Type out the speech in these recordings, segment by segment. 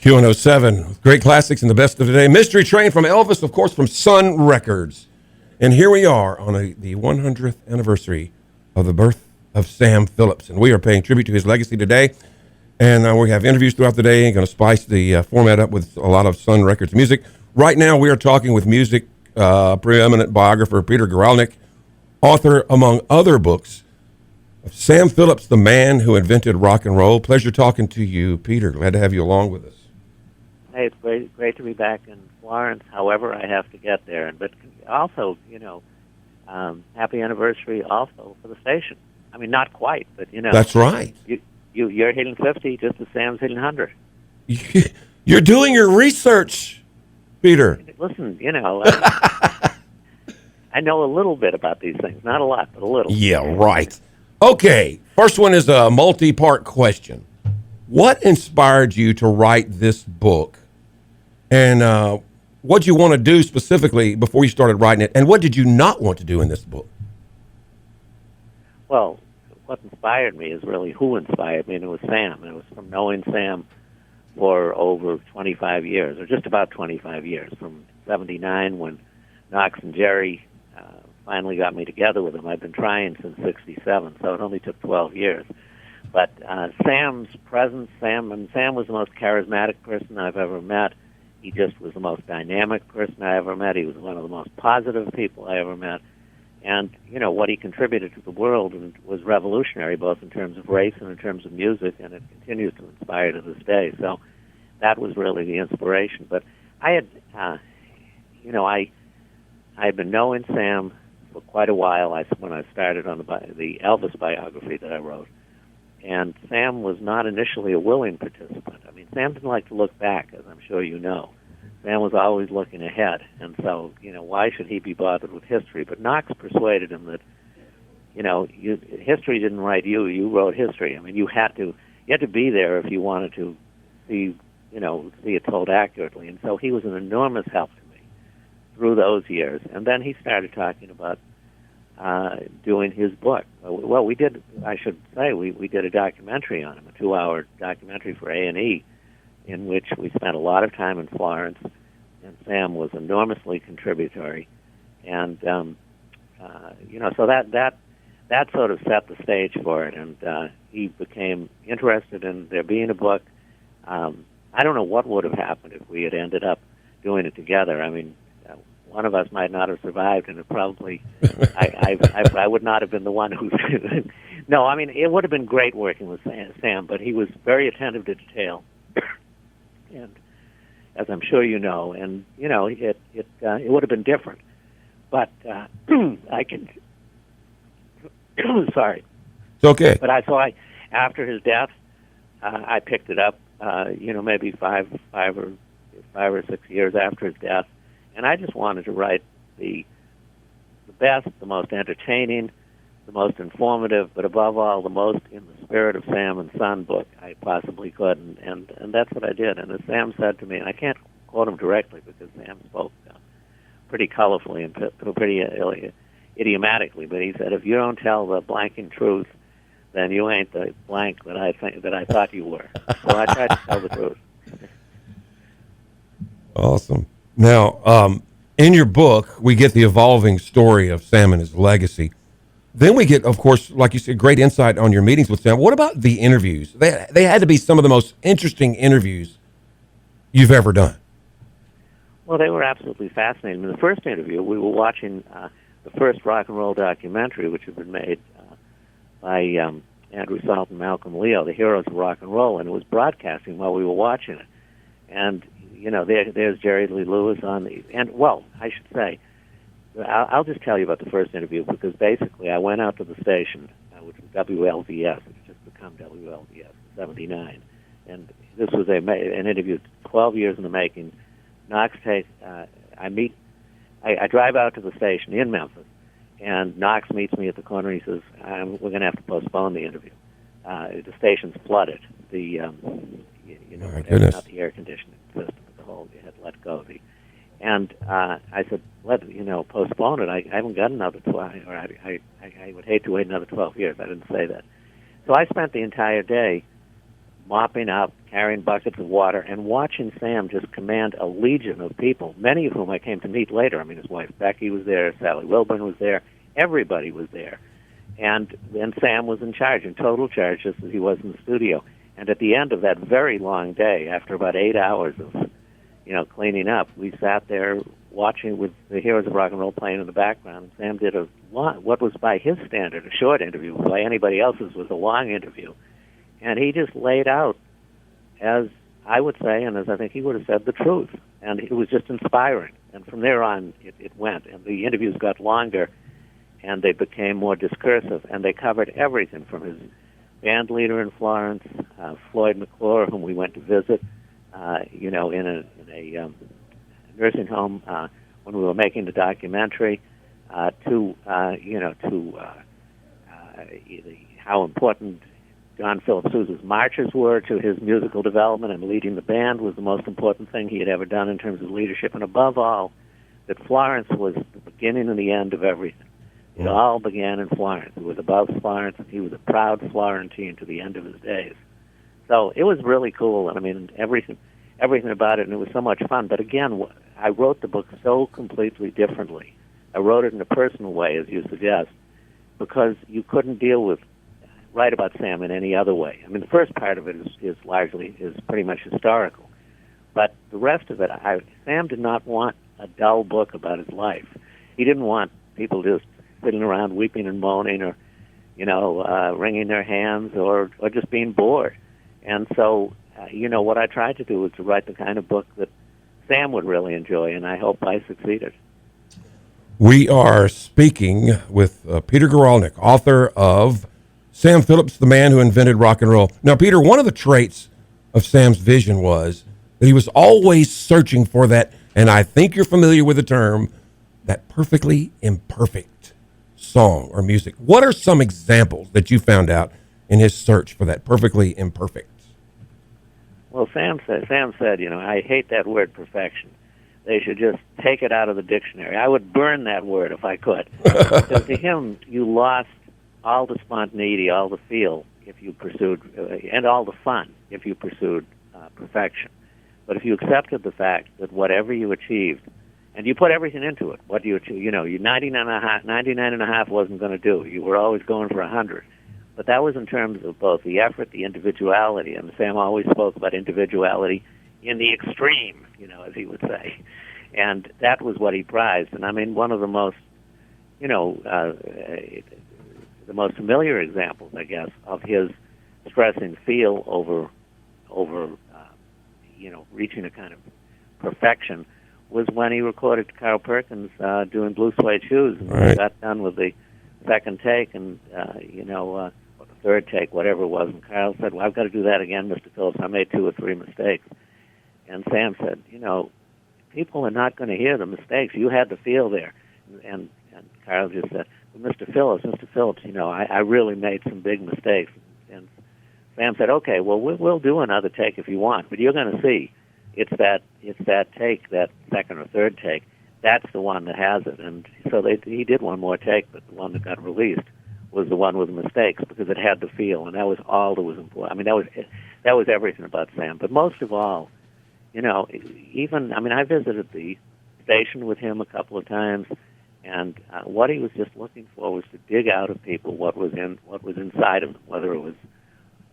Q107 with great classics and the best of today. Mystery Train from Elvis, of course, from Sun Records. And here we are on the 100th anniversary of the birth of Sam Phillips. And we are paying tribute to his legacy today. And we have interviews throughout the day. Going to spice the format up with a lot of Sun Records music. Right now, we are talking with music preeminent biographer Peter Guralnick, author, among other books, of Sam Phillips, the man who invented rock and roll. Pleasure talking to you, Peter. Glad to have you along with us. Hey, it's great to be back in Florence, however I have to get there. But also, happy anniversary also for the station. I mean, not quite, but, That's right. You're hitting 50 just as Sam's hitting 100. You're doing your research, Peter. Listen, I know a little bit about these things. Not a lot, but a little. Yeah, right. Okay, first one is a multi-part question. What inspired you to write this book? And what did you want to do specifically before you started writing it? And what did you not want to do in this book? Well, what inspired me is really who inspired me, and it was Sam. It was from knowing Sam for over 25 years, or just about 25 years, from 79 when Knox and Jerry finally got me together with him. I've been trying since 67, so it only took 12 years. But Sam's presence, Sam was the most charismatic person I've ever met. He just was the most dynamic person I ever met. He was one of the most positive people I ever met. And, what he contributed to the world was revolutionary, both in terms of race and in terms of music, and it continues to inspire to this day. So that was really the inspiration. But I had, I had been knowing Sam for quite a while when I started on the Elvis biography that I wrote. And Sam was not initially a willing participant. I mean, Sam didn't like to look back, as I'm sure you know. Sam was always looking ahead. And so, why should he be bothered with history? But Knox persuaded him that, history didn't write you. You wrote history. I mean, you had to be there if you wanted to see it told accurately. And so he was an enormous help to me through those years. And then he started talking about doing his book. Well, we did a documentary on him, a 2-hour documentary for A&E, in which we spent a lot of time in Florence, and Sam was enormously contributory. And, so that sort of set the stage for it, and he became interested in there being a book. I don't know what would have happened if we had ended up doing it together. I mean, one of us might not have survived, and it probably, I would not have been the one who. No, I mean, it would have been great working with Sam, but he was very attentive to detail, and as I'm sure you know, and it would have been different, but I can. Sorry, it's okay. But after his death, I picked it up. Maybe five or 6 years after his death. And I just wanted to write the best, the most entertaining, the most informative, but above all, the most in the spirit of Sam and Son book I possibly could. And that's what I did. And as Sam said to me, and I can't quote him directly because Sam spoke pretty colorfully and pretty idiomatically, but he said, if you don't tell the blanking truth, then you ain't the blank that I thought you were. So I tried to tell the truth. Awesome. Now, in your book, we get the evolving story of Sam and his legacy. Then we get, of course, like you said, great insight on your meetings with Sam. What about the interviews? They had to be some of the most interesting interviews you've ever done. Well, they were absolutely fascinating. In the first interview, we were watching the first rock and roll documentary, which had been made by Andrew Salt and Malcolm Leo, the heroes of rock and roll, and it was broadcasting while we were watching it. And there's Jerry Lee Lewis I should say, I'll just tell you about the first interview, because basically I went out to the station, which was WLVS, which had just become WLVS in 79, and this was an interview 12 years in the making. Knox I drive out to the station in Memphis, and Knox meets me at the corner, and he says, we're going to have to postpone the interview. The station's flooded. Not the air conditioning system, but the whole, you had to let go. And I said, postpone it. I haven't got another 12, or I would hate to wait another 12 years. I didn't say that. So I spent the entire day mopping up, carrying buckets of water, and watching Sam just command a legion of people, many of whom I came to meet later. I mean, his wife Becky was there, Sally Wilburn was there, everybody was there. And Sam was in charge, in total charge, just as he was in the studio. And at the end of that very long day, after about 8 hours of, cleaning up, we sat there watching with the Heroes of Rock and Roll playing in the background. Sam did what was by his standard a short interview, by anybody else's was a long interview. And he just laid out, as I would say, and as I think he would have said, the truth. And it was just inspiring. And from there on, it went. And the interviews got longer, and they became more discursive, and they covered everything from his band leader in Florence, Floyd McClure, whom we went to visit, in a nursing home when we were making the documentary, to how important John Philip Sousa's marches were to his musical development, and leading the band was the most important thing he had ever done in terms of leadership, and above all, that Florence was the beginning and the end of everything. It all began in Florence. It was above Florence, and he was a proud Florentine to the end of his days. So it was really cool, and I mean, everything about it, and it was so much fun. But again, I wrote the book so completely differently. I wrote it in a personal way, as you suggest, because you couldn't write about Sam in any other way. I mean, the first part of it is pretty much historical, but the rest of it, Sam did not want a dull book about his life. He didn't want people just sitting around weeping and moaning, or wringing their hands, or just being bored. And so, what I tried to do was to write the kind of book that Sam would really enjoy, and I hope I succeeded. We are speaking with Peter Guralnick, author of Sam Phillips, the Man Who Invented Rock and Roll. Now, Peter, one of the traits of Sam's vision was that he was always searching for that, and I think you're familiar with the term, that perfectly imperfect song or music. What are some examples that you found out in his search for that perfectly imperfect? Well, Sam said, I hate that word perfection. They should just take it out of the dictionary. I would burn that word if I could. Because to him, you lost all the spontaneity, all the feel, if you pursued, and all the fun, if you pursued perfection. But if you accepted the fact that whatever you achieved, and you put everything into it, what you achieve, 99 and a half wasn't going to do. You were always going for 100. But that was in terms of both the effort, the individuality, and Sam always spoke about individuality in the extreme, as he would say. And that was what he prized. And I mean, one of the most, the most familiar examples, I guess, of his stressing feel over reaching a kind of perfection was when he recorded Carl Perkins doing Blue Suede Shoes, and right. He got done with the second take, and or the third take, whatever it was, and Carl said, "Well, I've got to do that again, Mr. Phillips. I made 2 or 3 mistakes." And Sam said, people are not going to hear the mistakes. You had the feel there. And Carl just said, well, Mr. Phillips, I really made some big mistakes. And Sam said, okay, well, we'll do another take if you want, but you're going to see. It's that take, that second or third take, that's the one that has it. And so he did one more take, but the one that got released was the one with the mistakes, because it had the feel, and that was all that was important. I mean, that was everything about Sam. But most of all, I visited the station with him a couple of times, and what he was just looking for was to dig out of people what was inside of them, whether it was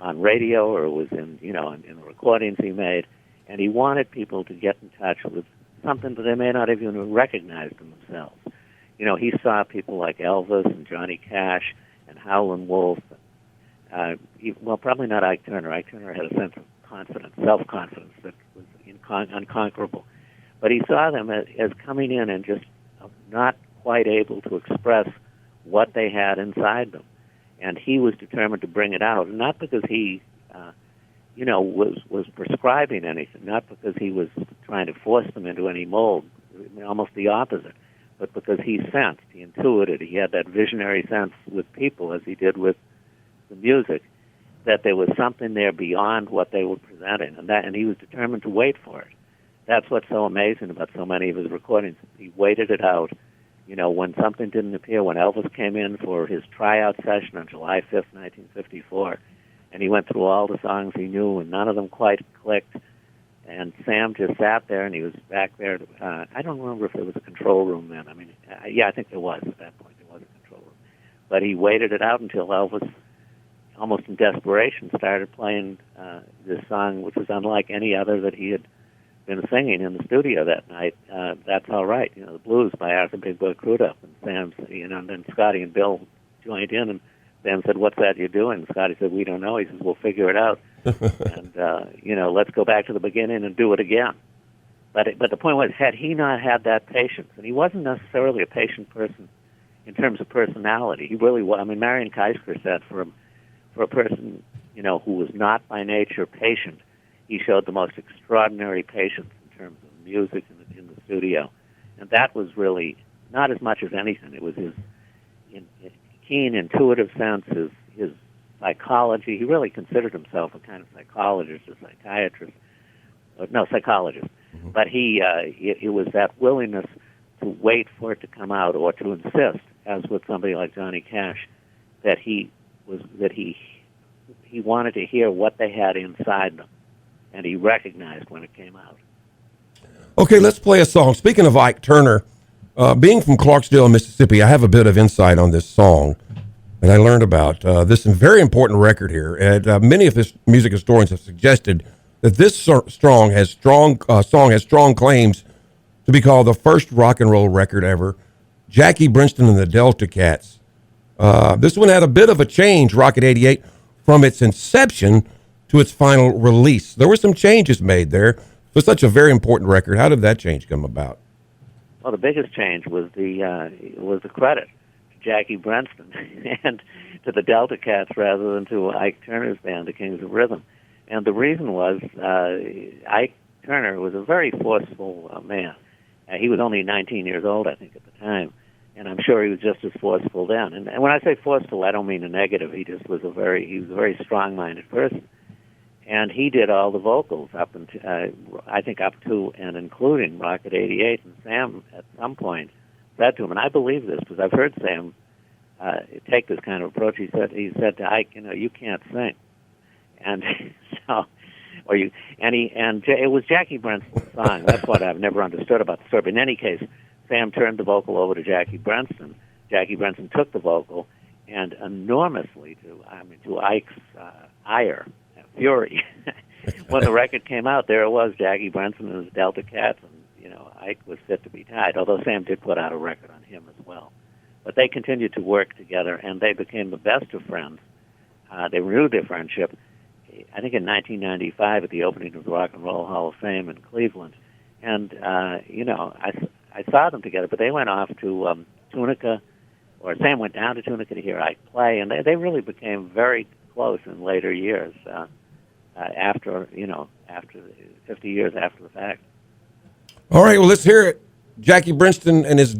on radio or it was in the recordings he made. And he wanted people to get in touch with something that they may not have even recognized in themselves. He saw people like Elvis and Johnny Cash and Howlin' Wolf. Well, probably not Ike Turner. Ike Turner had a sense of confidence, self-confidence that was unconquerable. But he saw them as coming in and just not quite able to express what they had inside them. And he was determined to bring it out, not because he was prescribing anything, not because he was trying to force them into any mold, almost the opposite, but because he sensed, he intuited, he had that visionary sense with people, as he did with the music, that there was something there beyond what they were presenting, and he was determined to wait for it. That's what's so amazing about so many of his recordings. He waited it out. When something didn't appear, when Elvis came in for his tryout session on July 5th, 1954, and he went through all the songs he knew, and none of them quite clicked. And Sam just sat there, and he was back there. I don't remember if there was a control room then. I mean, yeah, I think there was at that point. There was a control room. But he waited it out until Elvis, almost in desperation, started playing this song, which was unlike any other that he had been singing in the studio that night. That's All Right, the blues by Arthur Big Boy Crudup. And Sam, and then Scotty and Bill joined in, and Sam said, "What's that you're doing?" And Scotty said, "We don't know." He says, "We'll figure it out." And, let's go back to the beginning and do it again. But the point was, had he not had that patience, and he wasn't necessarily a patient person in terms of personality. He really was. I mean, Marion Keisker said for a person, who was not by nature patient, he showed the most extraordinary patience in terms of music in the studio. And that was really not as much as anything. It was his keen, intuitive sense, his psychology. He really considered himself a kind of psychologist, a psychiatrist. No, psychologist. Mm-hmm. But it was that willingness to wait for it to come out, or to insist, as with somebody like Johnny Cash, that he wanted to hear what they had inside them, and he recognized when it came out. Okay, let's play a song. Speaking of Ike Turner, being from Clarksdale, Mississippi, I have a bit of insight on this song, and I learned about this very important record here. And many of his music historians have suggested that this song has strong claims to be called the first rock and roll record ever. Jackie Brenston and the Delta Cats. This one had a bit of a change, Rocket 88, from its inception to its final release. There were some changes made there for such a very important record. How did that change come about? Well, the biggest change was the credit to Jackie Brenston and to the Delta Cats rather than to Ike Turner's band, the Kings of Rhythm. And the reason was Ike Turner was a very forceful man. He was only 19 years old, I think, at the time, and I'm sure he was just as forceful then. And when I say forceful, I don't mean a negative. He just was a very strong-minded person, and he did all the vocals up until I think up to and including Rocket 88. And Sam, at some point, said to him, and I believe this because I've heard Sam take this kind of approach. He said to Ike, "You can't sing," and so. It was Jackie Brenston's song. That's what I've never understood about the story. But in any case, Sam turned the vocal over to Jackie Brenston. Jackie Brenston took the vocal, and enormously to Ike's ire, fury, when the record came out, there it was, Jackie Brenston and his Delta Cats, and Ike was fit to be tied. Although Sam did put out a record on him as well, but they continued to work together, and they became the best of friends. They renewed their friendship, I think, in 1995 at the opening of the Rock and Roll Hall of Fame in Cleveland. And, I saw them together, but they went off to Tunica, or Sam went down to Tunica to hear Ike play, and they really became very close in later years, after 50 years after the fact. All right, well, let's hear it. Jackie Brenston and his